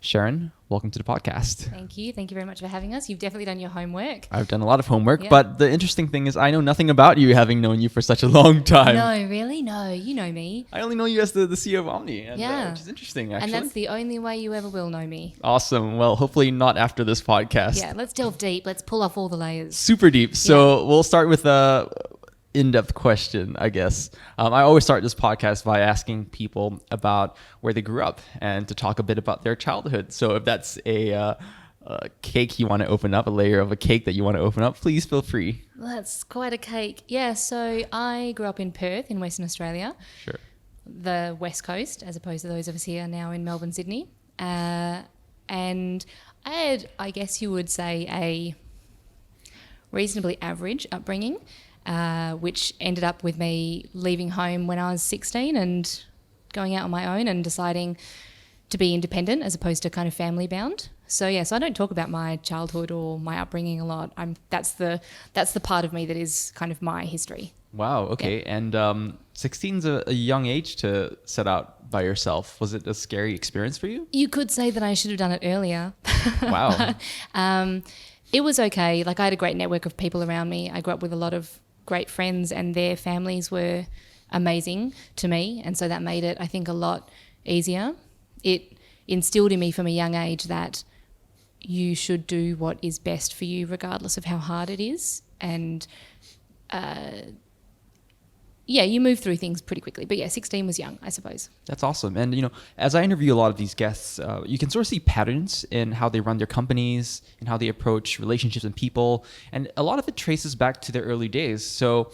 Sharon, welcome to the podcast. Thank you. Thank you very much for having us. You've definitely done your homework. I've done a lot of homework, but the interesting thing is I know nothing about you, having known you for such a long time. No, really? No, you know me. I only know you as the CEO of Omny, which is interesting, actually. And that's the only way you ever will know me. Awesome. Well, hopefully not after this podcast. Yeah, let's delve deep. Let's pull off all the layers. Super deep. So we'll start with a in-depth question, I guess. I always start this podcast by asking people about where they grew up and to talk a bit about their childhood. So if that's a cake you want to open up, a layer of a cake that you want to open up, please feel free. Well, that's quite a cake. Yeah, so I grew up in Perth in Western Australia. Sure. The West Coast, as opposed to those of us here now in Melbourne, Sydney. And I had, I guess you would say, a reasonably average upbringing. Which ended up with me leaving home when I was 16 and going out on my own and deciding to be independent as opposed to kind of family bound. So I don't talk about my childhood or my upbringing a lot. That's the part of me that is kind of my history. Wow. Okay. Yeah. And 16 is a young age to set out by yourself. Was it a scary experience for you? You could say that I should have done it earlier. Wow. But, it was okay. Like, I had a great network of people around me. I grew up with a lot of great friends and their families were amazing to me. And so that made it, I think, a lot easier. It instilled in me from a young age that you should do what is best for you regardless of how hard it is. And you move through things pretty quickly. But 16 was young, I suppose. That's awesome. And, as I interview a lot of these guests, you can sort of see patterns in how they run their companies and how they approach relationships and people. And a lot of it traces back to their early days. So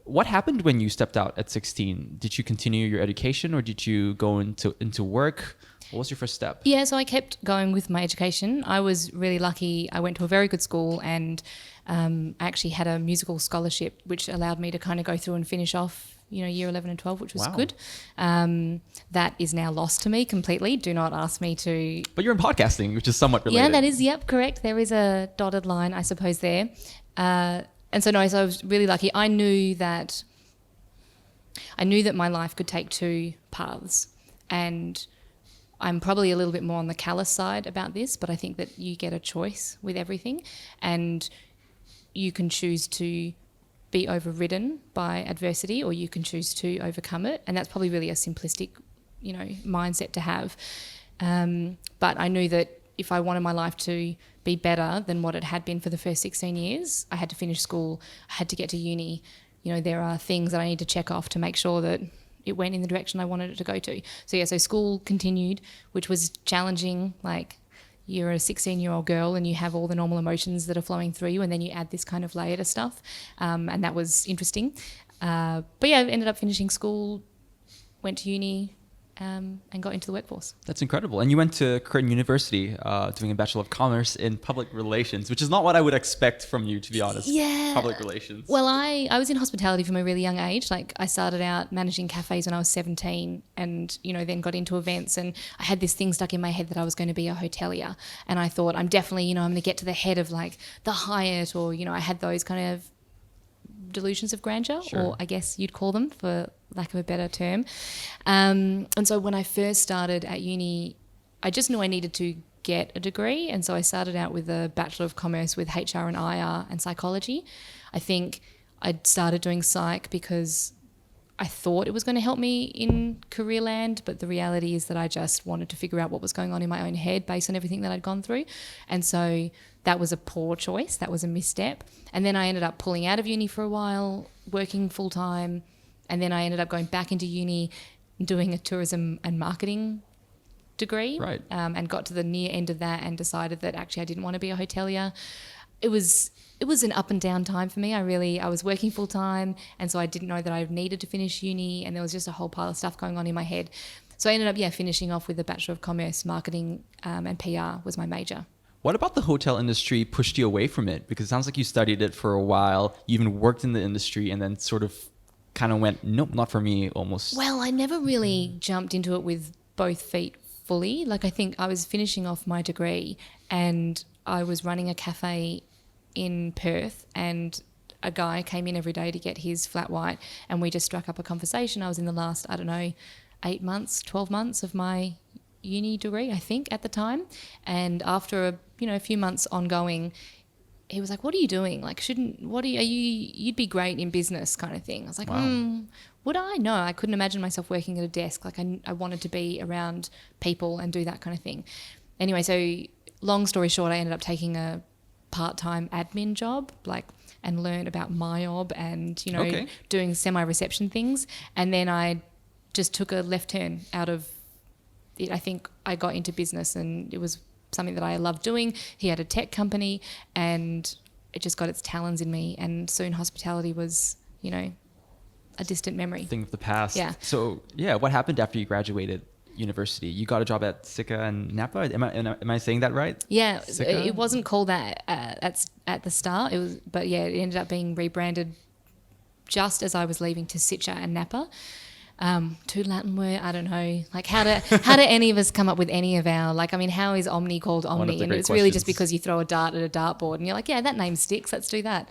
what happened when you stepped out at 16? Did you continue your education or did you go into work? What was your first step? Yeah, so I kept going with my education. I was really lucky. I went to a very good school and I actually had a musical scholarship which allowed me to kind of go through and finish off, year 11 and 12, which was good. That is now lost to me completely. Do not ask me to... But you're in podcasting, which is somewhat related. Yeah, that is, correct. There is a dotted line, I suppose, there. So I was really lucky. I knew that my life could take two paths, and I'm probably a little bit more on the callous side about this, but I think that you get a choice with everything and you can choose to be overridden by adversity or you can choose to overcome it. And that's probably really a simplistic, mindset to have. But I knew that if I wanted my life to be better than what it had been for the first 16 years, I had to finish school, I had to get to uni. There are things that I need to check off to make sure that it went in the direction I wanted it to go to. So school continued, which was challenging. Like, you're a 16-year-old girl and you have all the normal emotions that are flowing through you, and then you add this kind of layer to stuff. And that was interesting. I ended up finishing school, went to uni, and got into the workforce. That's incredible. And you went to Curtin University doing a Bachelor of Commerce in Public Relations, which is not what I would expect from you, to be honest. Yeah. Public Relations. Well, I was in hospitality from a really young age. Like, I started out managing cafes when I was 17 and, then got into events, and I had this thing stuck in my head that I was going to be a hotelier. And I thought, I'm definitely, I'm going to get to the head of like the Hyatt, or, I had those kind of delusions of grandeur, or I guess you'd call them, for lack of a better term. And so when I first started at uni, I just knew I needed to get a degree. And so I started out with a Bachelor of Commerce with HR and IR and psychology. I think I'd started doing psych because I thought it was going to help me in career land, but the reality is that I just wanted to figure out what was going on in my own head based on everything that I'd gone through. And so that was a poor choice. That was a misstep. And then I ended up pulling out of uni for a while, working full time. And then I ended up going back into uni, doing a tourism and marketing degree. Right. And got to the near end of that and decided that actually I didn't want to be a hotelier. It was an up and down time for me. I was working full time, and so I didn't know that I needed to finish uni, and there was just a whole pile of stuff going on in my head. So I ended up finishing off with a Bachelor of Commerce, marketing and PR was my major. What about the hotel industry pushed you away from it? Because it sounds like you studied it for a while, you even worked in the industry, and then sort of kind of went, nope, not for me, almost. Well, I never really jumped into it with both feet fully. Like, I think I was finishing off my degree and I was running a cafe in Perth, and a guy came in every day to get his flat white, and we just struck up a conversation. I was in the last, 8 months, 12 months of my uni degree, I think, at the time. And after a few months ongoing, he was like, "What are you doing? Like, you'd be great in business," kind of thing. I was like, Wow. would I? No, I couldn't imagine myself working at a desk. Like, I wanted to be around people and do that kind of thing. Anyway, so long story short, I ended up taking a part-time admin job, and learn about MyOb and, Okay. doing semi-reception things. And then I just took a left turn out of it. I think I got into business, and it was something that I loved doing. He had a tech company, and it just got its talons in me. And soon hospitality was, a distant memory. Thing of the past. Yeah. So yeah, what happened after you graduated university? You got a job at Sika and Napa. Am I saying that right? Yeah, Sika? it wasn't called that at the start. But yeah, it ended up being rebranded just as I was leaving to Sitcha and Napa. Two Latin word, I don't know. Like, how do any of us come up with any of our, how is Omny called One of Omny? the And great it's really just questions. because you throw a dart at a dartboard and you're like, yeah, that name sticks, let's do that.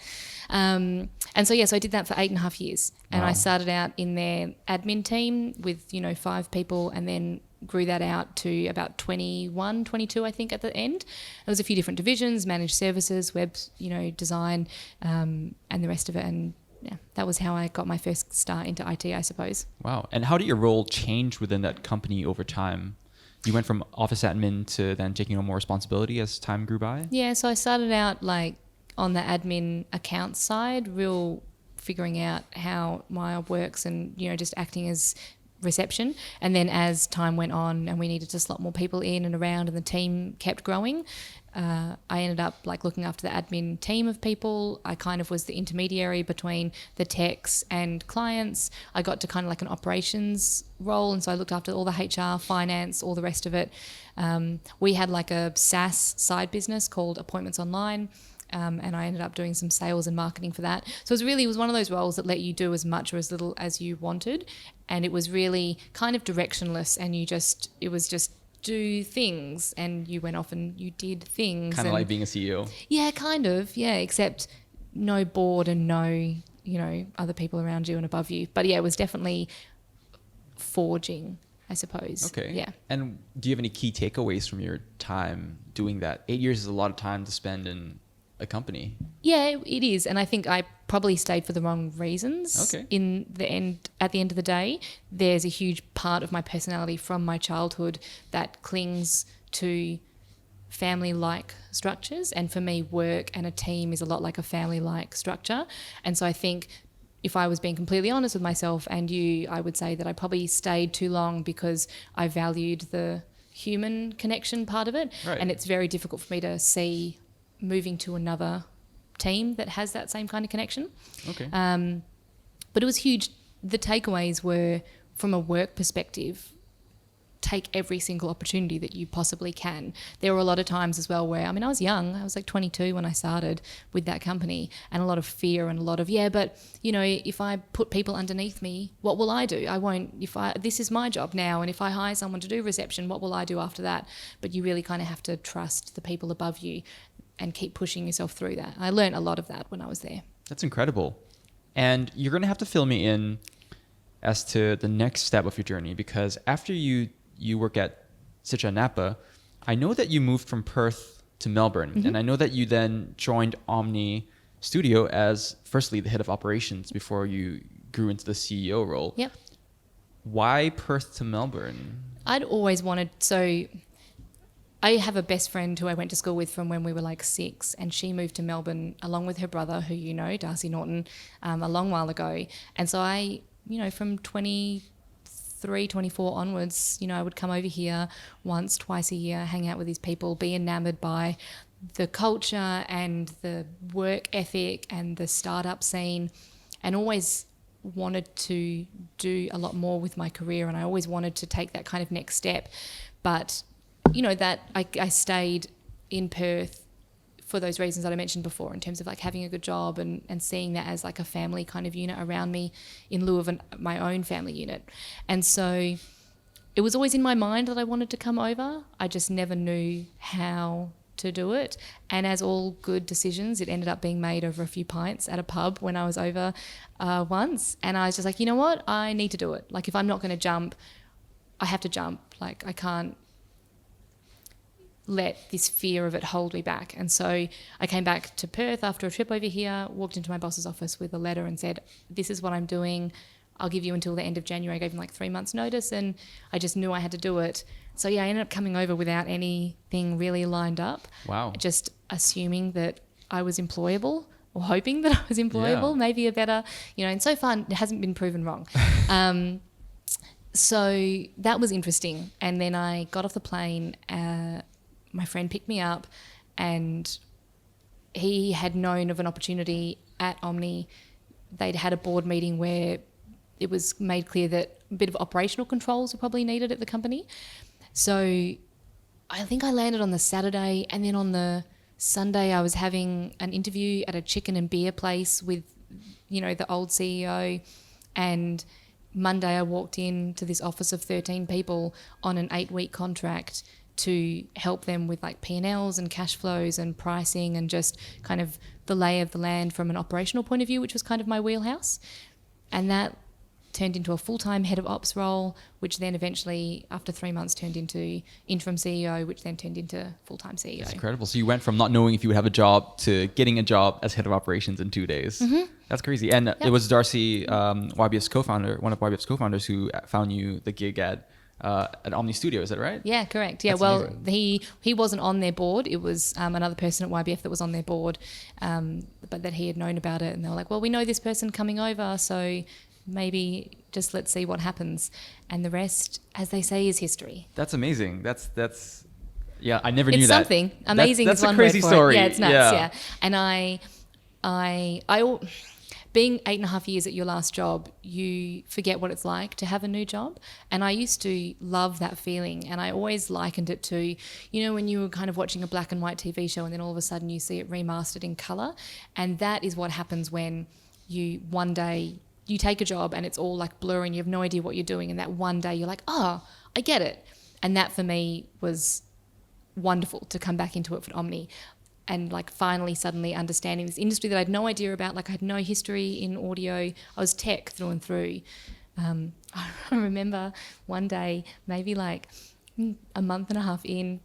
And so I did that for 8.5 years. And Wow. I started out in their admin team with, 5 people, and then grew that out to about 21, 22, I think, at the end. There was a few different divisions, managed services, web, design, and the rest of it. And yeah, that was how I got my first start into IT, I suppose. Wow. And how did your role change within that company over time? You went from office admin to then taking on more responsibility as time grew by? Yeah, so I started out on the admin account side, real figuring out how my job works and, just acting as reception. And then as time went on and we needed to slot more people in and around and the team kept growing, I ended up looking after the admin team of people. I kind of was the intermediary between the techs and clients. I got to kind of an operations role, and so I looked after all the HR, finance, all the rest of it. We had a SaaS side business called Appointments Online, and I ended up doing some sales and marketing for that. So it was one of those roles that let you do as much or as little as you wanted, and it was really kind of directionless, and it was just do things, and you went off and you did things. Kind of like being a CEO. Yeah, kind of. Yeah, except no board and no, other people around you and above you. But yeah, it was definitely forging, I suppose. Okay. Yeah. And do you have any key takeaways from your time doing that? 8 years is a lot of time to spend in a company. Yeah, it is. And I think I probably stayed for the wrong reasons. Okay. At the end of the day, there's a huge part of my personality from my childhood that clings to family-like structures. And for me, work and a team is a lot like a family-like structure. And so I think if I was being completely honest with myself and you, I would say that I probably stayed too long because I valued the human connection part of it. Right. And it's very difficult for me to see moving to another team that has that same kind of connection. Okay. But it was huge. The takeaways were, from a work perspective, take every single opportunity that you possibly can. There were a lot of times as well where, I was young. I was 22 when I started with that company, and a lot of fear and a lot of, but, if I put people underneath me, what will I do? I won't, this is my job now, and if I hire someone to do reception, what will I do after that? But you really kind of have to trust the people above you and keep pushing yourself through that. I learned a lot of that when I was there. That's incredible. And you're going to have to fill me in as to the next step of your journey, because after you work at Sitcha Napa, I know that you moved from Perth to Melbourne. Mm-hmm. And I know that you then joined Omny Studio as, firstly, the head of operations before you grew into the CEO role. Yep. Why Perth to Melbourne? I'd always wanted, so I have a best friend who I went to school with from when we were 6, and she moved to Melbourne along with her brother, who Darcy Norton, a long while ago. And so I, from 23, 24 onwards, I would come over here once, twice a year, hang out with these people, be enamoured by the culture and the work ethic and the startup scene, and always wanted to do a lot more with my career, and I always wanted to take that kind of next step. But that I stayed in Perth for those reasons that I mentioned before, in terms of having a good job and seeing that as a family kind of unit around me in lieu of my own family unit. And so it was always in my mind that I wanted to come over. I just never knew how to do it. And as all good decisions, it ended up being made over a few pints at a pub when I was over once. And I was just you know what? I need to do it. If I'm not going to jump, I have to jump. I can't let this fear of it hold me back. And so I came back to Perth after a trip over here, walked into my boss's office with a letter and said, this is what I'm doing. I'll give you until the end of January. I gave him like 3 months notice, and I just knew I had to do it. So yeah, I ended up coming over without anything really lined up. Wow. Just assuming that I was employable, or hoping that I was employable, maybe a better, and so far it hasn't been proven wrong. So that was interesting. And then I got off the plane, my friend picked me up, and he had known of an opportunity at Omny. They'd had a board meeting where it was made clear that a bit of operational controls were probably needed at the company. So I think I landed on the Saturday, and then on the Sunday I was having an interview at a chicken and beer place with, the old CEO, and Monday I walked into this office of 13 people on an 8-week contract to help them with like P&Ls and cash flows and pricing and just kind of the lay of the land from an operational point of view, which was kind of my wheelhouse. And that turned into a full-time head of ops role, which then eventually, after 3 months, turned into interim CEO, which then turned into full-time CEO. That's incredible. So you went from not knowing if you would have a job to getting a job as head of operations in 2 days. Mm-hmm. That's crazy. And it was Darcy, YBF's co-founder, one of YBF's co-founders, who found you the gig at Omny Studio. Is that right? Yeah, correct. Yeah, that's amazing. He wasn't on their board. It was another person at YBF that was on their board, but that he had known about it. And they were like, well, we know this person coming over, so maybe just let's see what happens. And the rest, as they say, is history. That's amazing. That's yeah, I never knew that. It's something. Amazing that's is one a crazy word for story. It. Yeah, it's nuts, yeah. And I being 8.5 years at your last job, you forget what it's like to have a new job. And I used to love that feeling. And I always likened it to, when you were kind of watching a black and white TV show and then all of a sudden you see it remastered in colour. And that is what happens when one day you take a job and it's all like blurry and you have no idea what you're doing. And that one day you're like, oh, I get it. And that for me was wonderful to come back into it for Omny. And like finally suddenly understanding this industry that I had no idea about. Like I had no history in audio. I was tech through and through. I remember one day, maybe like a month and a half in,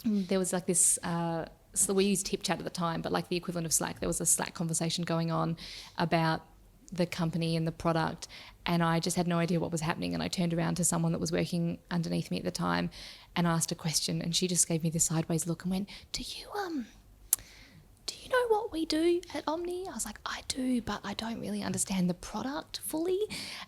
there was like this, so we used Tip Chat at the time, but like the equivalent of Slack. There was a Slack conversation going on about the company and the product, and I just had no idea what was happening. And I turned around to someone that was working underneath me at the time and asked a question, and she just gave me this sideways look and went, do you know what we do at Omny? I was like, I do, but I don't really understand the product fully.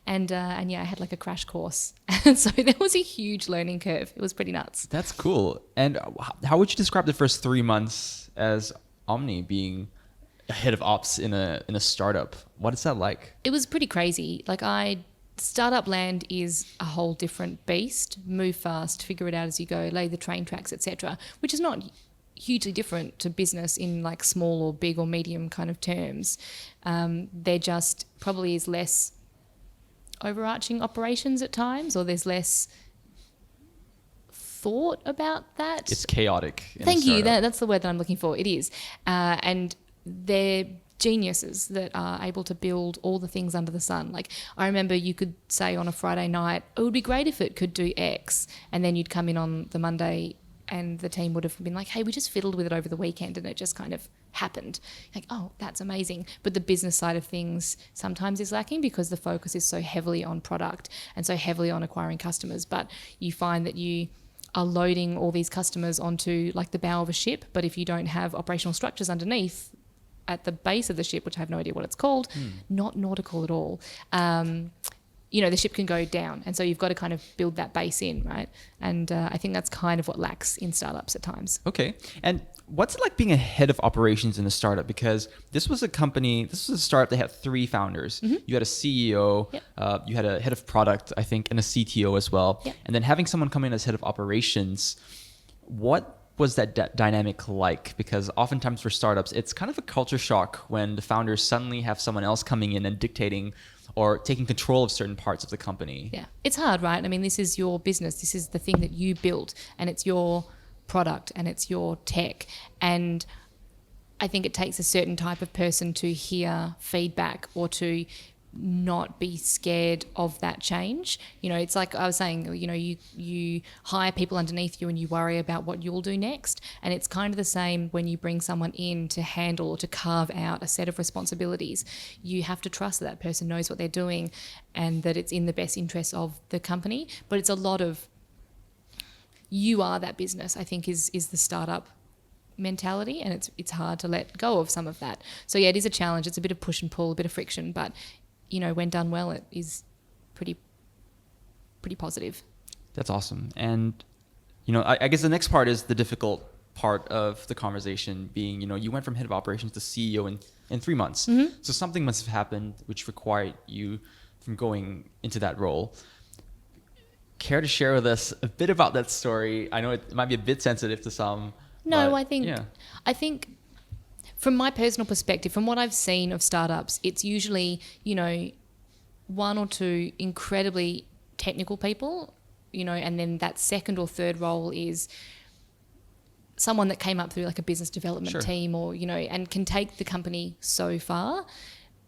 And yeah, I had like a crash course. And so there was a huge learning curve. It was pretty nuts. That's cool. And how would you describe the first 3 months as Omny being a head of ops in a startup? What is that like? It was pretty crazy. Like startup land is a whole different beast. Move fast, figure it out as you go, lay the train tracks, etc., which is not hugely different to business in like small or big or medium kind of terms. There just probably is less overarching operations at times, or there's less thought about that. It's chaotic. Thank you. That's the word that I'm looking for. It is. And they're geniuses that are able to build all the things under the sun. Like I remember you could say on a Friday night, it would be great if it could do X. And then you'd come in on the Monday and the team would have been like, hey, we just fiddled with it over the weekend and it just kind of happened. Like, oh, that's amazing. But the business side of things sometimes is lacking because the focus is so heavily on product and so heavily on acquiring customers. But you find that you are loading all these customers onto like the bow of a ship. But if you don't have operational structures underneath at the base of the ship, which I have no idea what it's called, not nautical at all, the ship can go down. And so you've got to kind of build that base in, right? And I think that's kind of what lacks in startups at times. Okay. And what's it like being a head of operations in a startup? Because this was a startup that had 3 founders. Mm-hmm. You had a CEO, you had a head of product, I think, and a CTO as well. Yep. And then having someone come in as head of operations, what was that dynamic like? Because oftentimes for startups, it's kind of a culture shock when the founders suddenly have someone else coming in and dictating or taking control of certain parts of the company. Yeah, it's hard, right? I mean, this is your business. This is the thing that you built, and it's your product and it's your tech. And I think it takes a certain type of person to hear feedback or to not be scared of that change. You know, it's like I was saying, you know, you hire people underneath you and you worry about what you'll do next. And it's kind of the same when you bring someone in to handle or to carve out a set of responsibilities. You have to trust that person knows what they're doing and that it's in the best interest of the company. But it's a lot of, you are that business, I think is the startup mentality, and it's hard to let go of some of that. So yeah, it is a challenge. It's a bit of push and pull, a bit of friction, but you know, when done well, it is pretty positive. That's awesome. And you know, I guess the next part is the difficult part of the conversation being, you know, you went from head of operations to CEO in 3 months. Mm-hmm. So something must have happened which required you from going into that role. Care to share with us a bit about that story? I know it might be a bit sensitive to some. No, but, I think from my personal perspective, from what I've seen of startups, it's usually, you know, one or two incredibly technical people, you know, and then that second or third role is someone that came up through like a business development team, or, you know, and can take the company so far.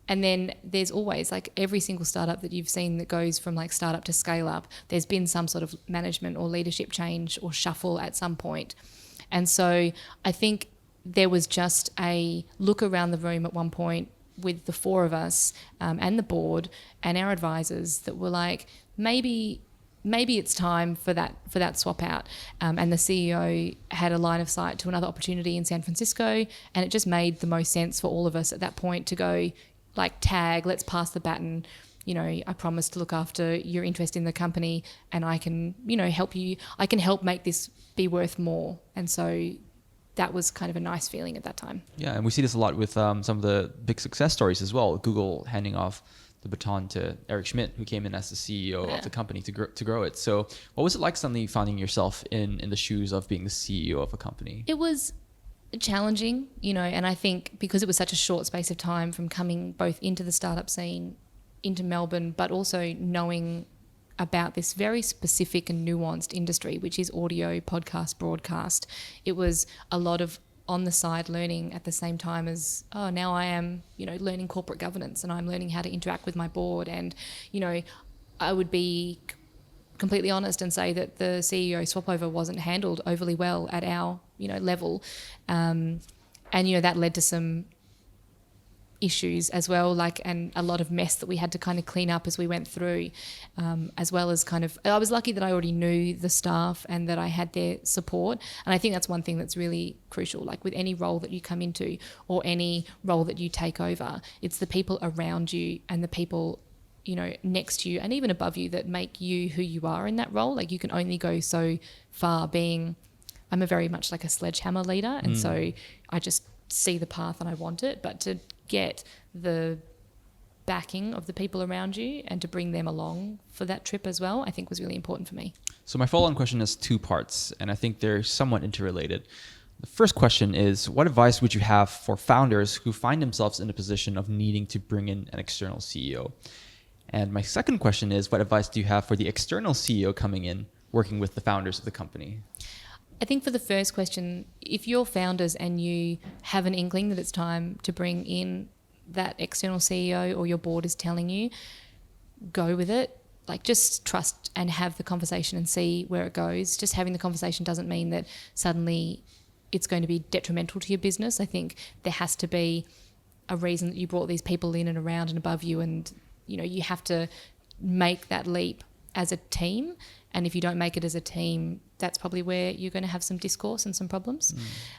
And then there's always, like, every single startup that you've seen that goes from like startup to scale up, there's been some sort of management or leadership change or shuffle at some point. And so I think there was just a look around the room at one point with the four of us and the board and our advisors that were like, maybe it's time for that swap out. And the CEO had a line of sight to another opportunity in San Francisco, and it just made the most sense for all of us at that point to go, like, tag, let's pass the baton. You know, I promise to look after your interest in the company, and I can, you know, help you. I can help make this be worth more. And so that was kind of a nice feeling at that time. Yeah, and we see this a lot with some of the big success stories as well. Google handing off the baton to Eric Schmidt, who came in as the CEO of the company to grow it. So what was it like suddenly finding yourself in the shoes of being the CEO of a company? It was challenging, you know, and I think because it was such a short space of time from coming both into the startup scene, into Melbourne, but also knowing about this very specific and nuanced industry, which is audio, podcast, broadcast. It was a lot of on the side learning at the same time as, oh, now I am, you know, learning corporate governance, and I'm learning how to interact with my board. And, you know, I would be completely honest and say that the CEO swapover wasn't handled overly well at our, you know, level. And, you know, that led to some issues as well, like, and a lot of mess that we had to kind of clean up as we went through, as well as kind of, I was lucky that I already knew the staff and that I had their support. And I think that's one thing that's really crucial, like with any role that you come into or any role that you take over, it's the people around you and the people, you know, next to you and even above you that make you who you are in that role. Like, you can only go so far being, I'm a very much like a sledgehammer leader. And so I just see the path and I want it, but to get the backing of the people around you and to bring them along for that trip as well, I think was really important for me. So my follow-on question has two parts, and I think they're somewhat interrelated. The first question is, what advice would you have for founders who find themselves in a position of needing to bring in an external CEO? And my second question is, what advice do you have for the external CEO coming in, working with the founders of the company? I think for the first question, if you're founders and you have an inkling that it's time to bring in that external CEO, or your board is telling you, go with it. Like, just trust and have the conversation and see where it goes. Just having the conversation doesn't mean that suddenly it's going to be detrimental to your business. I think there has to be a reason that you brought these people in and around and above you, and, you know, you have to make that leap as a team. And if you don't make it as a team, that's probably where you're going to have some discourse and some problems.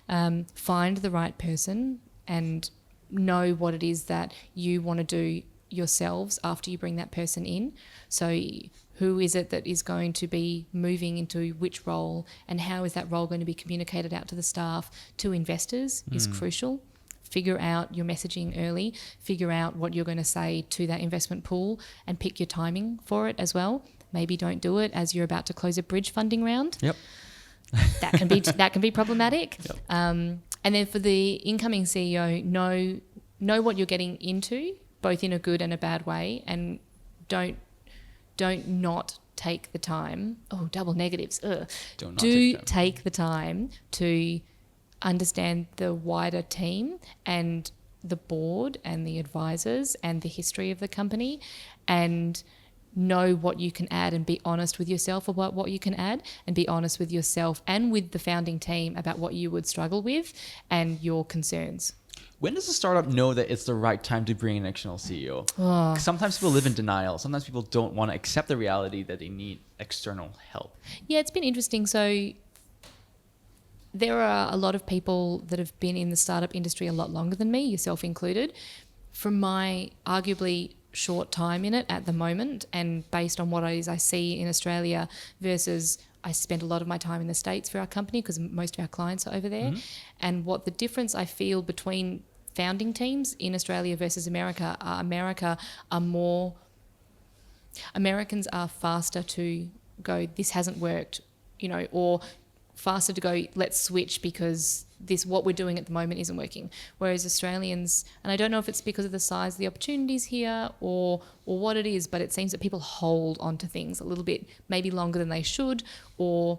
Find the right person and know what it is that you want to do yourselves after you bring that person in. So who is it that is going to be moving into which role, and how is that role going to be communicated out to the staff, to investors is crucial. Figure out your messaging early, figure out what you're going to say to that investment pool, and pick your timing for it as well. Maybe don't do it as you're about to close a bridge funding round. Yep. That can be problematic. Yep. And then for the incoming CEO, know what you're getting into, both in a good and a bad way, and don't not take the time. Oh, double negatives. Take the time to understand the wider team and the board and the advisors and the history of the company, and know what you can add and be honest with yourself about what you can add, and be honest with yourself and with the founding team about what you would struggle with and your concerns. When does a startup know that it's the right time to bring in an external CEO? 'Cause sometimes people live in denial. Sometimes people don't want to accept the reality that they need external help. Yeah, it's been interesting. So there are a lot of people that have been in the startup industry a lot longer than me, yourself included. From my arguably short time in it at the moment, and based on what it is I see in Australia versus I spend a lot of my time in the States for our company because most of our clients are over there. And what the difference I feel between founding teams in Australia versus America are more, Americans are faster to go, this hasn't worked, or faster to go, let's switch because what we're doing at the moment isn't working. Whereas Australians, and I don't know if it's because of the size of the opportunities here or what it is, but it seems that people hold onto things a little bit, maybe longer than they should, or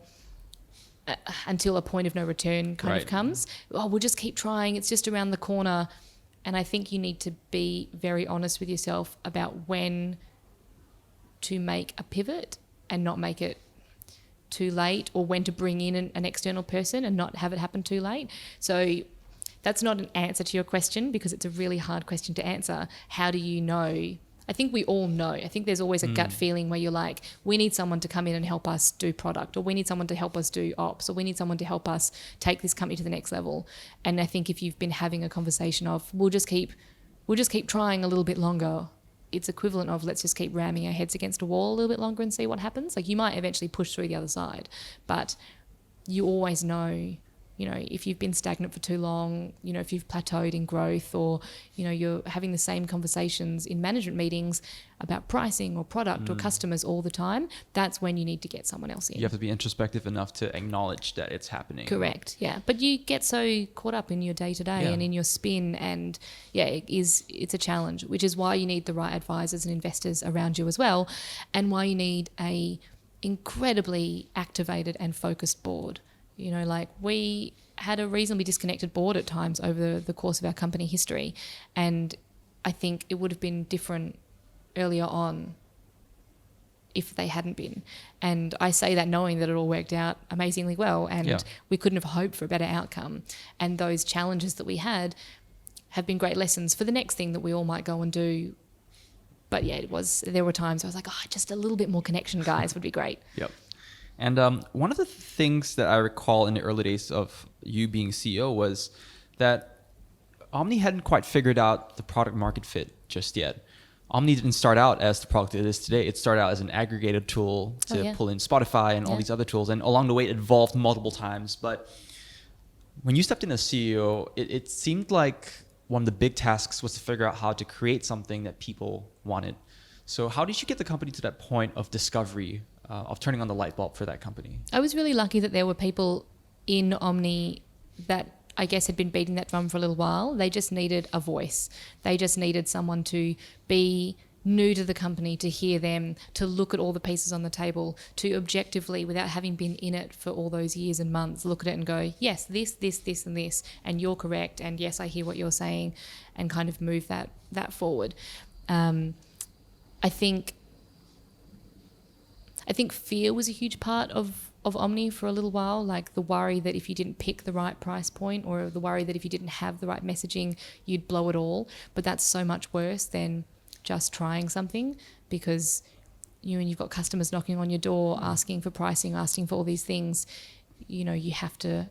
until a point of no return kind of comes. Oh, we'll just keep trying. It's just around the corner. And I think you need to be very honest with yourself about when to make a pivot and not make it too late, or when to bring in an external person and not have it happen too late. So that's not an answer to your question, because it's a really hard question to answer. How do you know? I think we all know. I think there's always a gut feeling where you're like, we need someone to come in and help us do product, or we need someone to help us do ops, or we need someone to help us take this company to the next level. And I think if you've been having a conversation of, we'll just keep trying a little bit longer, it's equivalent of let's just keep ramming our heads against a wall a little bit longer and see what happens. Like, you might eventually push through the other side, but you always know, if you've been stagnant for too long, if you've plateaued in growth, or, you're having the same conversations in management meetings about pricing or product or customers all the time, that's when you need to get someone else in. You have to be introspective enough to acknowledge that it's happening. Correct. Yeah. But you get so caught up in your day to day and in your spin, and it's a challenge, which is why you need the right advisors and investors around you as well, and why you need a incredibly activated and focused board. We had a reasonably disconnected board at times over the course of our company history, and I think it would have been different earlier on if they hadn't been. And I say that knowing that it all worked out amazingly well, and we couldn't have hoped for a better outcome. And those challenges that we had have been great lessons for the next thing that we all might go and do. But there were times I was like, just a little bit more connection, guys, would be great. Yep. And one of the things that I recall in the early days of you being CEO was that Omny hadn't quite figured out the product market fit just yet. Omny didn't start out as the product it is today. It started out as an aggregated tool to pull in Spotify and all these other tools. And along the way, it evolved multiple times. But when you stepped in as CEO, it seemed like one of the big tasks was to figure out how to create something that people wanted. So how did you get the company to that point of discovery, of turning on the light bulb for that company? I was really lucky that there were people in Omny that I guess had been beating that drum for a little while. They just needed a voice. They just needed someone to be new to the company, to hear them, to look at all the pieces on the table, to objectively, without having been in it for all those years and months, look at it and go, yes, this, and this, and you're correct, and yes, I hear what you're saying, and kind of move that forward. I think fear was a huge part of Omny for a little while, like the worry that if you didn't pick the right price point, or the worry that if you didn't have the right messaging, you'd blow it all. But that's so much worse than just trying something, because you've got customers knocking on your door, asking for pricing, asking for all these things. You have to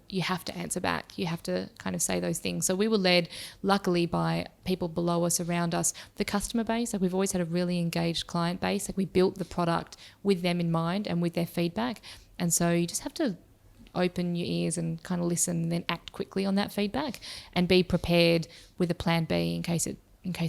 answer back. You have to kind of say those things. So we were led, luckily, by people below us, around us, the customer base. Like, we've always had a really engaged client base. Like, we built the product with them in mind and with their feedback. And so you just have to open your ears and kind of listen, and then act quickly on that feedback, and be prepared with a plan B in case it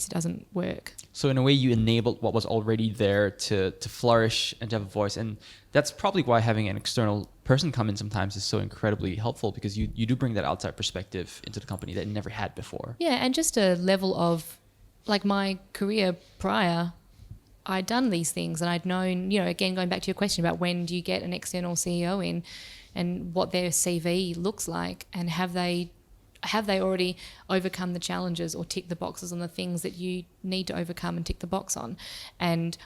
doesn't work. So in a way, you enabled what was already there to flourish and to have a voice. And that's probably why having an external person come in sometimes is so incredibly helpful, because you do bring that outside perspective into the company that you never had before. Yeah, and just a level of, like, my career prior, I'd done these things, and I'd known, again, going back to your question about when do you get an external CEO in, and what their CV looks like, and have they have they already overcome the challenges or tick the boxes on the things that you need to overcome and tick the box on? And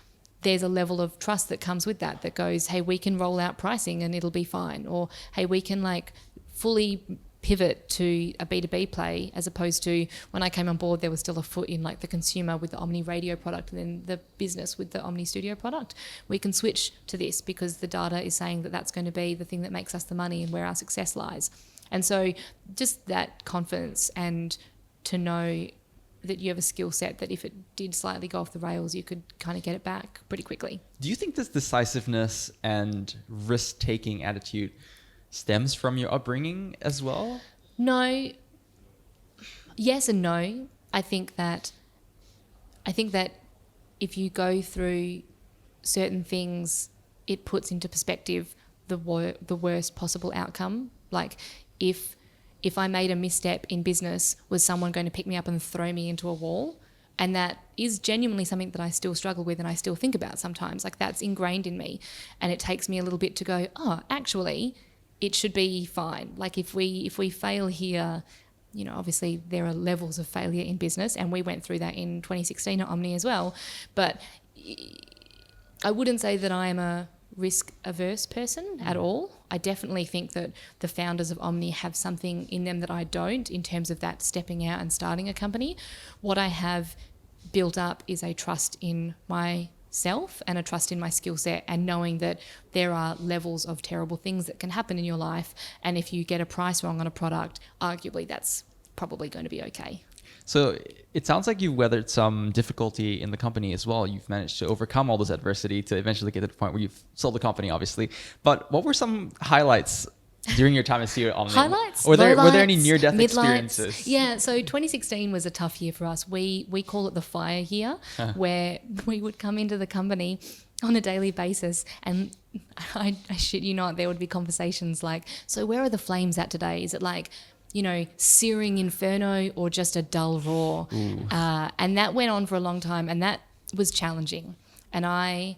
there's a level of trust that comes with that goes, hey, we can roll out pricing and it'll be fine. Or, hey, we can like fully pivot to a B2B play, as opposed to when I came on board, there was still a foot in like the consumer with the Omny radio product and then the business with the Omny Studio product. We can switch to this because the data is saying that that's going to be the thing that makes us the money and where our success lies. And so just that confidence, and to know that you have a skill set that if it did slightly go off the rails, you could kind of get it back pretty quickly. Do you think this decisiveness and risk-taking attitude stems from your upbringing as well? No. Yes and no. I think that if you go through certain things, it puts into perspective the worst possible outcome. Like if I made a misstep in business, was someone going to pick me up and throw me into a wall? And that is genuinely something that I still struggle with and I still think about sometimes. Like that's ingrained in me, and it takes me a little bit to go, oh, actually, it should be fine. Like if we fail here, you know, obviously there are levels of failure in business, and we went through that in 2016 at Omny as well. But I wouldn't say that I am a risk-averse person at all. I definitely think that the founders of Omny have something in them that I don't, in terms of that stepping out and starting a company. What I have built up is a trust in myself and a trust in my skill set, and knowing that there are levels of terrible things that can happen in your life, and if you get a price wrong on a product, arguably that's probably going to be okay. So it sounds like you've weathered some difficulty in the company as well. You've managed to overcome all this adversity to eventually get to the point where you've sold the company, obviously. But what were some highlights during your time as CEO at Omny? Highlights? Were there any lowlights, near-death midlights? experiences? Yeah, so 2016 was a tough year for us. We call it the fire year, where we would come into the company on a daily basis, and I shit you not, there would be conversations like, so where are the flames at today? Is it like, you know, searing inferno or just a dull roar? And that went on for a long time, and that was challenging. And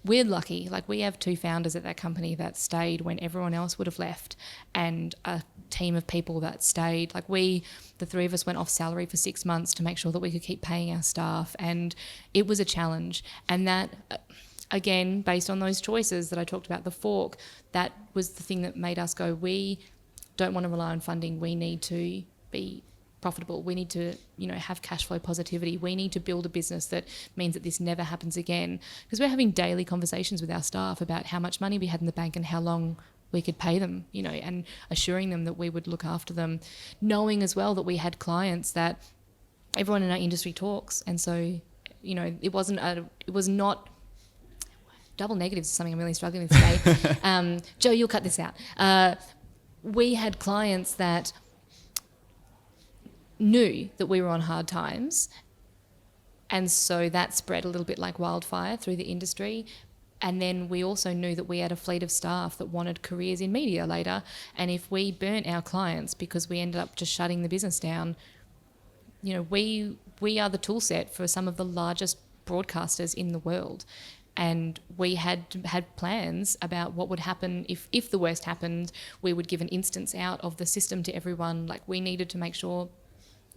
we're lucky, like we have two founders at that company that stayed when everyone else would have left, and a team of people that stayed. Like the three of us went off salary for 6 months to make sure that we could keep paying our staff, and it was a challenge. And that, again, based on those choices that I talked about, the fork, that was the thing that made us go, we don't want to rely on funding. We need to be profitable. We need to, you know, have cash flow positivity. We need to build a business that means that this never happens again. Because we're having daily conversations with our staff about how much money we had in the bank and how long we could pay them, you know, and assuring them that we would look after them, knowing as well that we had clients that everyone in our industry talks. And so, you know, it was not double negatives is something I'm really struggling with today. Joe, you'll cut this out. We had clients that knew that we were on hard times, and so that spread a little bit like wildfire through the industry. And then we also knew that we had a fleet of staff that wanted careers in media later, and if we burnt our clients because we ended up just shutting the business down, you know, we are the tool set for some of the largest broadcasters in the world. And we had plans about what would happen if the worst happened. We would give an instance out of the system to everyone. Like, we needed to make sure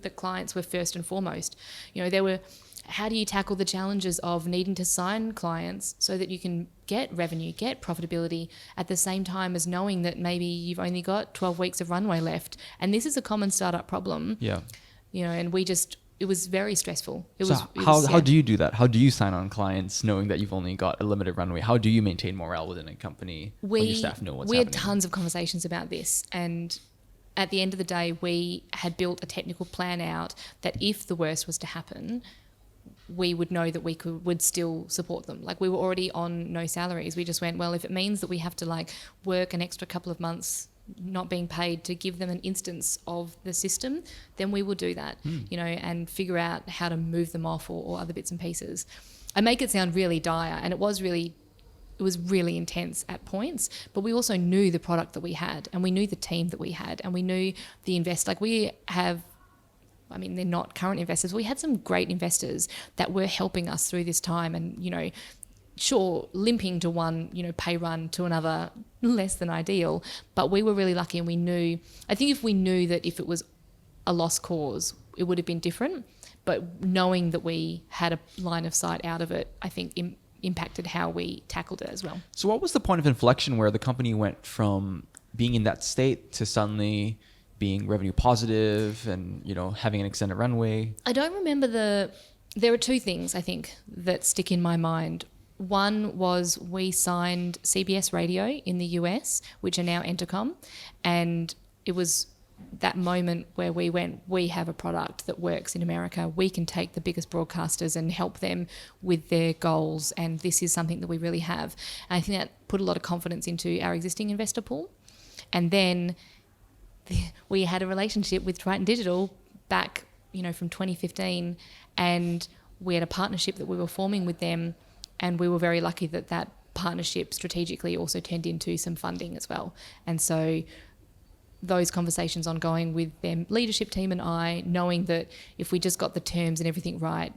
that clients were first and foremost. You know, how do you tackle the challenges of needing to sign clients so that you can get revenue, get profitability, at the same time as knowing that maybe you've only got 12 weeks of runway left? And this is a common startup problem. Yeah. You know, and it was very stressful. How do you do that? How do you sign on clients knowing that you've only got a limited runway? How do you maintain morale within a company when your staff know what's happening? We had tons of conversations about this, and at the end of the day, we had built a technical plan out that if the worst was to happen, we would know that we would still support them. Like, we were already on no salaries. We just went, well, if it means that we have to like work an extra couple of months not being paid to give them an instance of the system, then we will do that, you know, and figure out how to move them off or other bits and pieces. I make it sound really dire, and it was really intense at points, but we also knew the product that we had, and we knew the team that we had, and we knew the they're not current investors. We had some great investors that were helping us through this time, and, you know, sure, limping to one, you know, pay run to another, less than ideal, but we were really lucky, and I think if we knew that if it was a lost cause, it would have been different. But knowing that we had a line of sight out of it, I think impacted how we tackled it as well. So what was the point of inflection where the company went from being in that state to suddenly being revenue positive and, having an extended runway? I don't remember there are two things I think that stick in my mind. One was we signed CBS Radio in the US, which are now Entercom, and it was that moment where we went, we have a product that works in America. We can take the biggest broadcasters and help them with their goals, and this is something that we really have. And I think that put a lot of confidence into our existing investor pool. And then we had a relationship with Triton Digital back, from 2015, and we had a partnership that we were forming with them, and we were very lucky that partnership strategically also turned into some funding as well. And so those conversations ongoing with their leadership team and I, knowing that if we just got the terms and everything right,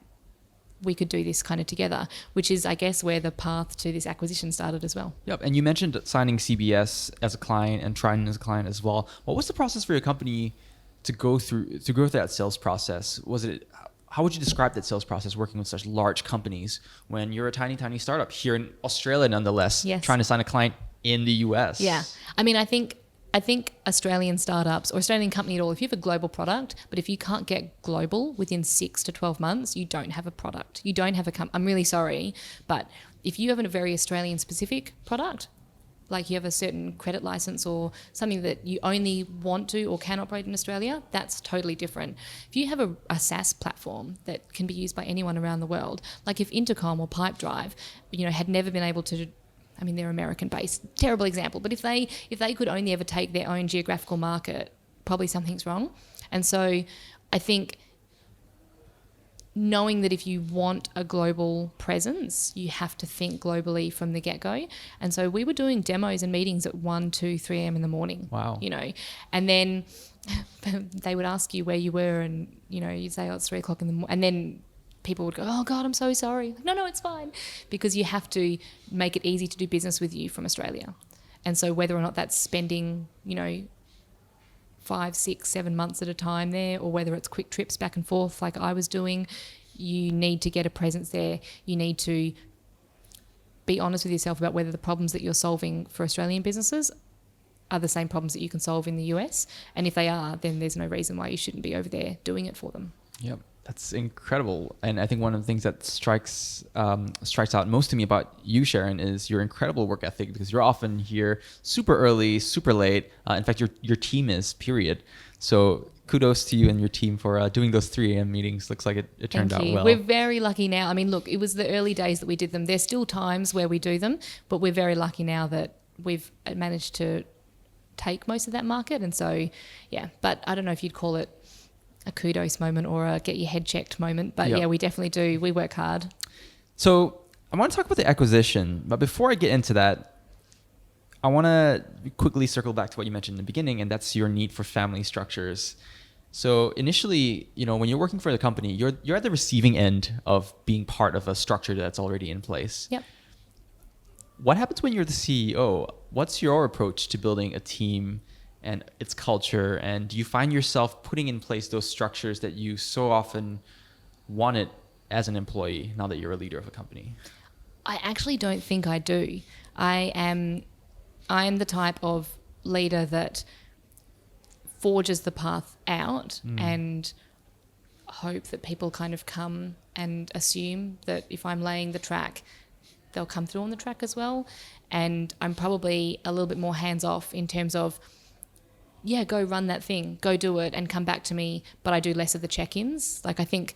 we could do this kind of together, which is, I guess, where the path to this acquisition started as well. Yep. And you mentioned signing CBS as a client and Triton as a client as well. What was the process for your company to go through that sales process? How would you describe that sales process working with such large companies when you're a tiny, tiny startup here in Australia, nonetheless, yes, trying to sign a client in the US? Yeah. I mean, I think Australian startups or Australian company at all, if you have a global product, but if you can't get global within 6 to 12 months, you don't have a product. You don't have I'm really sorry, but if you have a very Australian specific product, like you have a certain credit license or something that you only want to or can operate in Australia, that's totally different. If you have a SaaS platform that can be used by anyone around the world, like if Intercom or Pipedrive, had never been able to, I mean, they're American-based, terrible example, but if they could only ever take their own geographical market, probably something's wrong. And so I think knowing that if you want a global presence, you have to think globally from the get-go. And so we were doing demos and meetings at 1, 2, 3 a.m. in the morning. Wow. And then they would ask you where you were and, you'd say, it's 3 o'clock in the morning. And then people would go, oh God, I'm so sorry. No, it's fine. Because you have to make it easy to do business with you from Australia. And so whether or not that's spending, 5, 6, 7 months at a time there, or whether it's quick trips back and forth like I was doing, you need to get a presence there. You need to be honest with yourself about whether the problems that you're solving for Australian businesses are the same problems that you can solve in the US. And if they are, then there's no reason why you shouldn't be over there doing it for them. Yep. That's incredible. And I think one of the things that strikes out most to me about you, Sharon, is your incredible work ethic, because you're often here super early, super late. In fact, your team is, period. So kudos to you and your team for doing those 3 a.m. meetings. Looks like it turned out well. We're very lucky now. I mean, look, it was the early days that we did them. There's still times where we do them, but we're very lucky now that we've managed to take most of that market. And so, yeah, but I don't know if you'd call it a kudos moment or a get your head checked moment. But yeah, we definitely do. We work hard. So I want to talk about the acquisition. But before I get into that, I want to quickly circle back to what you mentioned in the beginning, and that's your need for family structures. So initially, when you're working for the company, you're at the receiving end of being part of a structure that's already in place. Yep. What happens when you're the CEO? What's your approach to building a team and its culture, and do you find yourself putting in place those structures that you so often wanted as an employee now that you're a leader of a company? I actually don't think I do. I am the type of leader that forges the path out and hope that people kind of come and assume that if I'm laying the track, they'll come through on the track as well. And I'm probably a little bit more hands-off in terms of, yeah, go run that thing, go do it and come back to me. But I do less of the check-ins. Like I think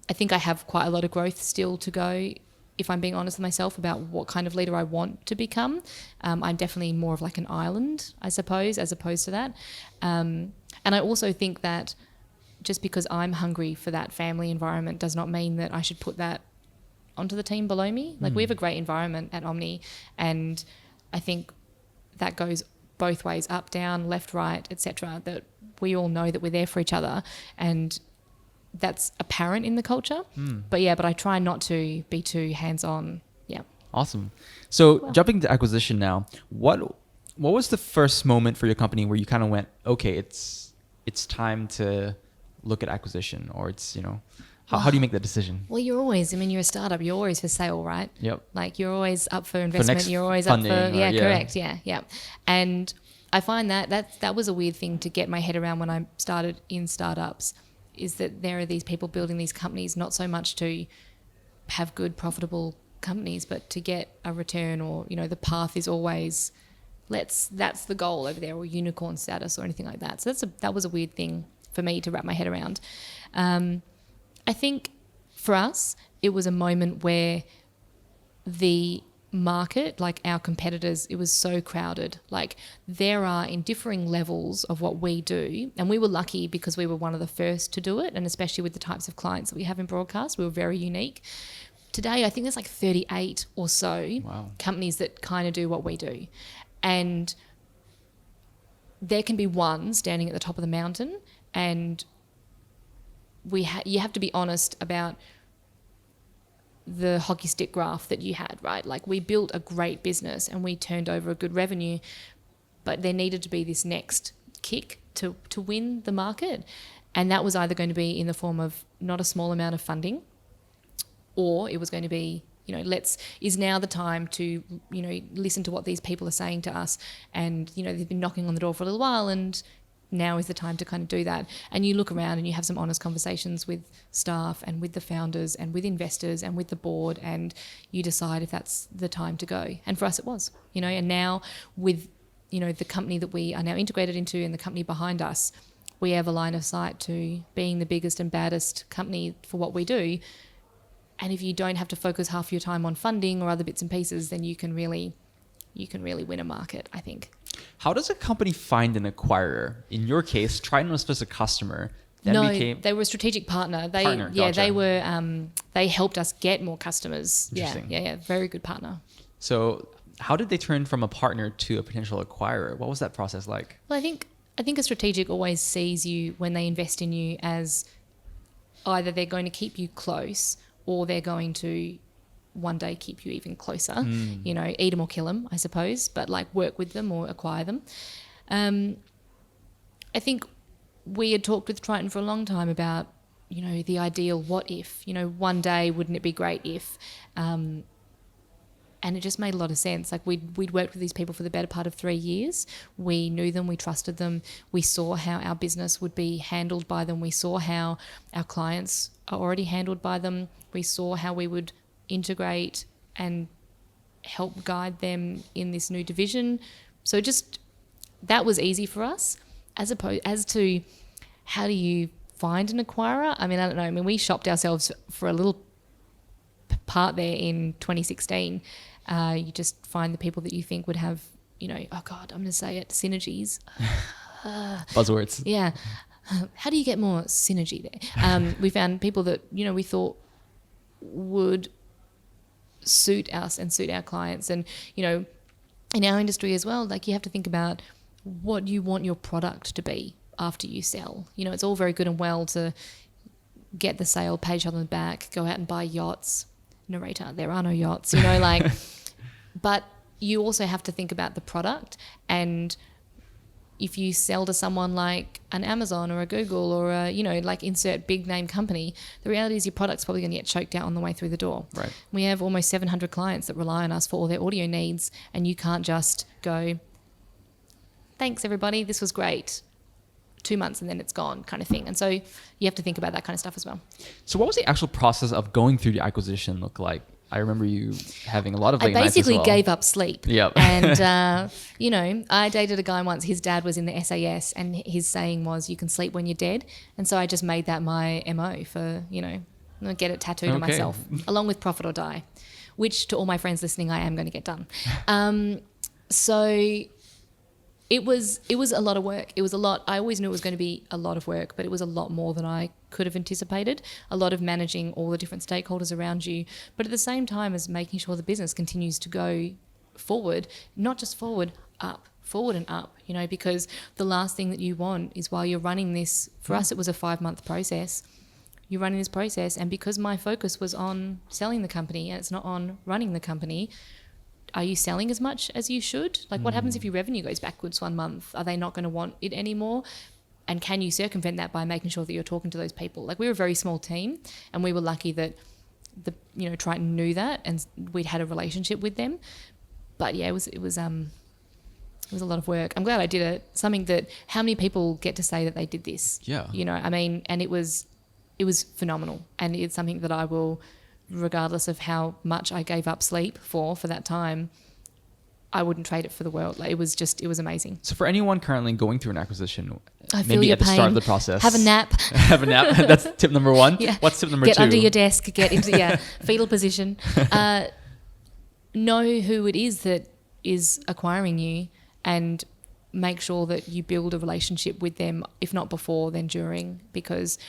I have quite a lot of growth still to go, if I'm being honest with myself about what kind of leader I want to become. I'm definitely more of like an island, I suppose, as opposed to that. And I also think that just because I'm hungry for that family environment does not mean that I should put that onto the team below me. Like we have a great environment at Omny, and I think that goes both ways, up, down, left, right, etc. That we all know that we're there for each other, and that's apparent in the culture. But I try not to be too hands-on. Yeah. Awesome. So jumping to acquisition now, what was the first moment for your company where you kind of went, okay, it's it's time to look at acquisition, or it's, how do you make that decision? Well, you're a startup, you're always for sale, right? Yep. Like you're always up for investment. next You're always funding, up for, correct. yeah. Yeah. And I find that was a weird thing to get my head around when I started in startups, is that there are these people building these companies, not so much to have good, profitable companies, but to get a return, or, the path is always, that's the goal over there, or unicorn status or anything like that. So that was a weird thing for me to wrap my head around. I think for us, it was a moment where the market, like our competitors, it was so crowded. Like there are in differing levels of what we do, and we were lucky because we were one of the first to do it, and especially with the types of clients that we have in broadcast, we were very unique. Today, I think there's like 38 or so companies that kind of do what we do. And there can be one standing at the top of the mountain, and you have to be honest about the hockey stick graph that you had, right? Like we built a great business and we turned over a good revenue, but there needed to be this next kick to win the market. And that was either going to be in the form of not a small amount of funding, or it was going to be, is now the time to, listen to what these people are saying to us. And, they've been knocking on the door for a little while, and now is the time to kind of do that. And you look around and you have some honest conversations with staff and with the founders and with investors and with the board, and you decide if that's the time to go. And for us it was, and now with, the company that we are now integrated into and the company behind us, we have a line of sight to being the biggest and baddest company for what we do. And if you don't have to focus half your time on funding or other bits and pieces, then you can really win a market, I think. How does a company find an acquirer? In your case, Triton was just a customer. They were a strategic partner. Gotcha. They were. They helped us get more customers. Interesting. Yeah. Very good partner. So, how did they turn from a partner to a potential acquirer? What was that process like? Well, I think a strategic always sees you when they invest in you as either they're going to keep you close, or they're going to one day keep you even closer, eat them or kill them, I suppose, but like work with them or acquire them. I think we had talked with Triton for a long time about, the ideal what if, one day wouldn't it be great if, and it just made a lot of sense. Like we'd worked with these people for the better part of 3 years. We knew them, we trusted them. We saw how our business would be handled by them. We saw how our clients are already handled by them. We saw how we would integrate and help guide them in this new division. So just that was easy for us. As to how do you find an acquirer? I don't know. We shopped ourselves for a little part there in 2016. You just find the people that you think would have, oh God, I'm going to say it, synergies. Buzzwords. Yeah. How do you get more synergy there? We found people that, we thought would suit us and suit our clients. And, in our industry as well, like you have to think about what you want your product to be after you sell. It's all very good and well to get the sale, page on the back, go out and buy yachts. Narrator, there are no yachts, but you also have to think about the product. And if you sell to someone like an Amazon or a Google or a, insert big name company, the reality is your product's probably going to get choked out on the way through the door. Right. We have almost 700 clients that rely on us for all their audio needs, and you can't just go, thanks everybody, this was great, 2 months and then it's gone kind of thing. And so you have to think about that kind of stuff as well. So what was the actual process of going through the acquisition look like? I remember you having a lot of late nights as well. I basically gave up sleep. Yep. And, I dated a guy once, his dad was in the SAS, and his saying was, you can sleep when you're dead. And so I just made that my MO for, I'm going to get it tattooed on myself, along with Profit or Die, which to all my friends listening, I am going to get done. So it was a lot of work. It was a lot. I always knew it was going to be a lot of work, but it was a lot more than I could have anticipated. A lot of managing all the different stakeholders around you, but at the same time as making sure the business continues to go forward, not just forward and up, because the last thing that you want is while you're running this, for us it was a 5-month process, you're running this process, and because my focus was on selling the company and it's not on running the company, are you selling as much as you should? Like what happens if your revenue goes backwards 1 month? Are they not going to want it anymore? And can you circumvent that by making sure that you're talking to those people? Like, we were a very small team, and we were lucky that Triton knew that, and we'd had a relationship with them. But yeah, it was a lot of work. I'm glad I did it. Something that, how many people get to say that they did this? Yeah. I mean, and it was phenomenal. And it's something that I will, regardless of how much I gave up sleep for that time, I wouldn't trade it for the world. Like, it was amazing. So for anyone currently going through an acquisition, I feel maybe your at the pain. start of the process, Have a nap. have a nap. That's tip number 1. Yeah. What's tip number 2? Get under your desk. Get into fetal position. Know who it is that is acquiring you, and make sure that you build a relationship with them, if not before, then during, because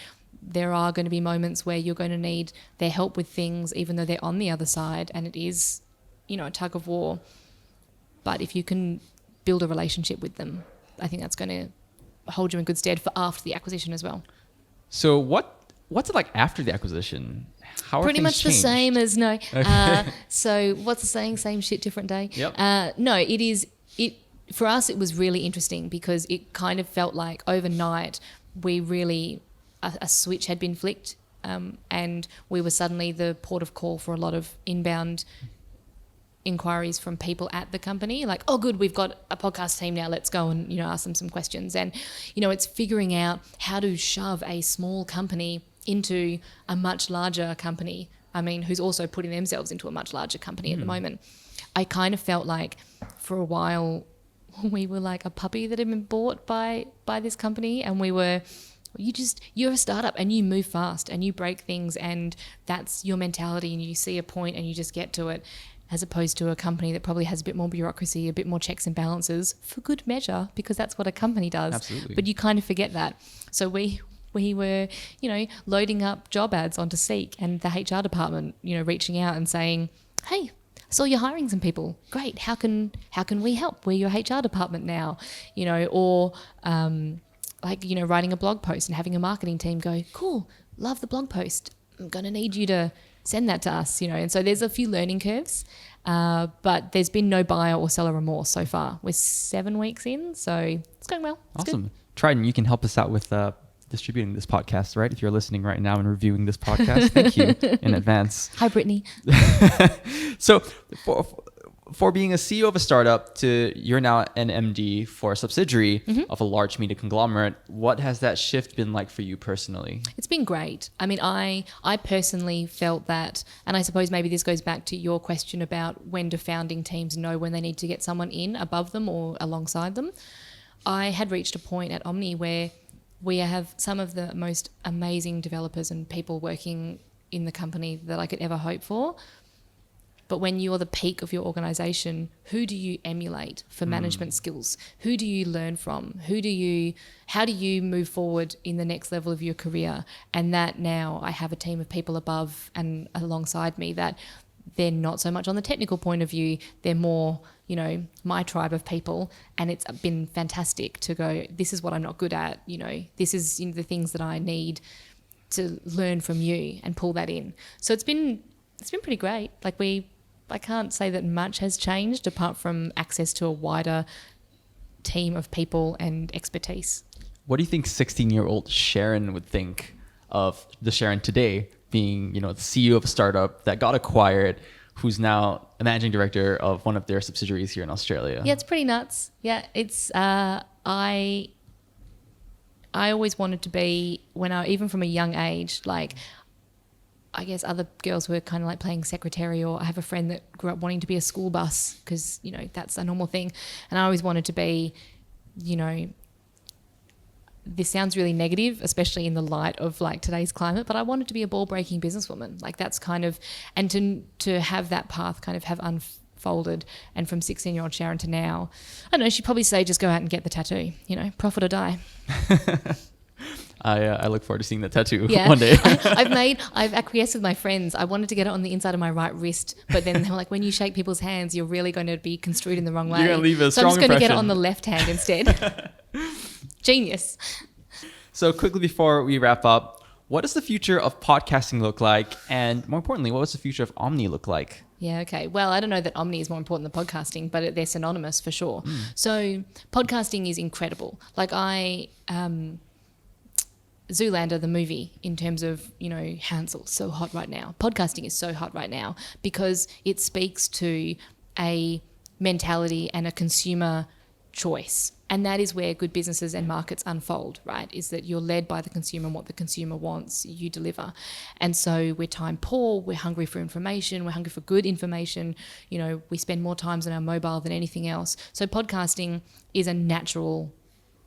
there are going to be moments where you're going to need their help with things, even though they're on the other side, and it is, a tug of war. But if you can build a relationship with them, I think that's going to hold you in good stead for after the acquisition as well. So what's it like after the acquisition? How are Pretty things much changed? the same as no. Okay. So what's the saying? Same shit, different day. Yep. No, it is. For us, it was really interesting because it kind of felt like overnight we really a switch had been flicked, and we were suddenly the port of call for a lot of inbound inquiries from people at the company, like, oh good, we've got a podcast team now, let's go and ask them some questions. And it's figuring out how to shove a small company into a much larger company, who's also putting themselves into a much larger company at the moment. I kind of felt like for a while we were like a puppy that had been bought by this company, and you're a startup and you move fast and you break things, and that's your mentality, and you see a point and you just get to it, as opposed to a company that probably has a bit more bureaucracy, a bit more checks and balances, for good measure, because that's what a company does. Absolutely. But you kind of forget that. So we were, loading up job ads onto Seek, and the HR department, reaching out and saying, hey, I saw you're hiring some people. Great. How can we help? We're your HR department now, or writing a blog post and having a marketing team go, cool, love the blog post. I'm going to need you to send that to us, and so there's a few learning curves, but there's been no buyer or seller remorse so far. We're 7 weeks in, so it's going well. It's awesome. good. Triton, you can help us out with distributing this podcast, right? If you're listening right now and reviewing this podcast, thank you in advance. Hi, Brittany. So for being a CEO of a startup you're now an MD for a subsidiary of a large media conglomerate, what has that shift been like for you personally? It's been great. I personally felt that, and I suppose maybe this goes back to your question about when do founding teams know when they need to get someone in above them or alongside them. I had reached a point at Omny where we have some of the most amazing developers and people working in the company that I could ever hope for. But when you're the peak of your organisation, who do you emulate for management skills? Who do you learn from? How do you move forward in the next level of your career? And that now I have a team of people above and alongside me that they're not so much on the technical point of view. They're more, my tribe of people. And it's been fantastic to go, this is what I'm not good at. This is the things that I need to learn from you and pull that in. So it's been pretty great. I can't say that much has changed apart from access to a wider team of people and expertise. What do you think 16-year-old Sharon would think of the Sharon today being, the CEO of a startup that got acquired, who's now a managing director of one of their subsidiaries here in Australia? Yeah, it's pretty nuts. Yeah, it's I always wanted to be, even from a young age, I guess other girls were kind of like playing secretary, or I have a friend that grew up wanting to be a school bus because, that's a normal thing. And I always wanted to be, this sounds really negative, especially in the light of today's climate, but I wanted to be a ball-breaking businesswoman. That's kind of, and to have that path kind of have unfolded. And from 16-year-old Sharon to now, I don't know, she'd probably say just go out and get the tattoo, profit or die. I look forward to seeing that tattoo Yeah. one day. I've acquiesced with my friends. I wanted to get it on the inside of my right wrist, but then they were like, when you shake people's hands, you're really going to be construed in the wrong way. You're going to leave a so strong I'm just going to get it impression. on the left hand instead. Genius. So quickly before we wrap up, what does the future of podcasting look like? And more importantly, what does the future of Omny look like? Yeah, okay. Well, I don't know that Omny is more important than podcasting, but they're synonymous for sure. So podcasting is incredible. Zoolander, the movie, in terms of, Hansel, so hot right now. Podcasting is so hot right now because it speaks to a mentality and a consumer choice. And that is where good businesses and markets unfold, right? Is that you're led by the consumer and what the consumer wants, you deliver. And so we're time poor, we're hungry for information, we're hungry for good information. We spend more times on our mobile than anything else. So podcasting is a natural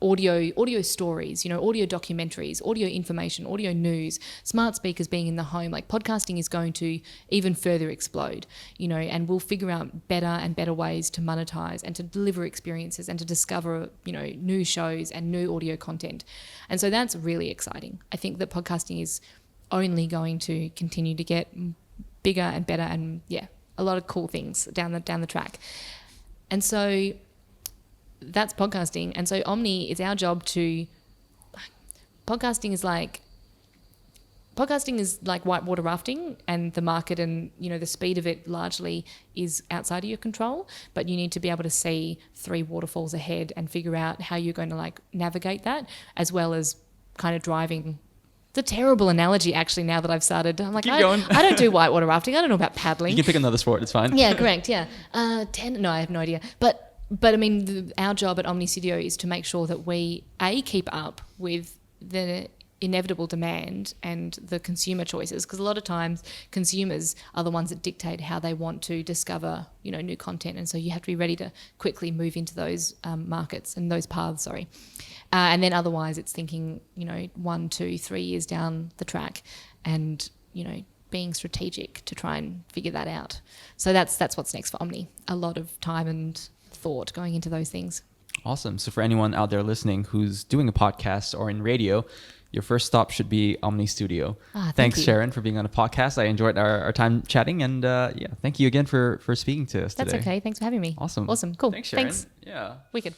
audio stories, audio documentaries, audio information, audio news, smart speakers being in the home. Like podcasting is going to even further explode, and we'll figure out better and better ways to monetize and to deliver experiences and to discover, new shows and new audio content. And so that's really exciting. I think that podcasting is only going to continue to get bigger and better, and a lot of cool things down the track. And so that's podcasting. And so Omny, it's our job to... Podcasting is like whitewater rafting, and the market and, the speed of it largely is outside of your control, but you need to be able to see 3 waterfalls ahead and figure out how you're going to navigate that, as well as kind of driving. It's a terrible analogy, actually, now that I've started. I'm like, Keep going. I don't do whitewater rafting. I don't know about paddling. You can pick another sport. It's fine. Yeah, correct. Yeah. No, I have no idea. But I mean, our job at Omny Studio is to make sure that we, keep up with the inevitable demand and the consumer choices, because a lot of times consumers are the ones that dictate how they want to discover, new content. And so you have to be ready to quickly move into those markets and those paths, and then otherwise it's thinking, 1, 2, 3 years down the track and, being strategic to try and figure that out. So that's what's next for Omny. A lot of time and thought going into those things. Awesome. So for anyone out there listening who's doing a podcast or in radio, your first stop should be Omny Studio. Thanks, Sharon, for being on a podcast. I enjoyed our time chatting, and thank you again for speaking to us today. That's okay. Thanks for having me. Awesome. Cool. Thanks, Sharon. Thanks. Yeah. Wicked.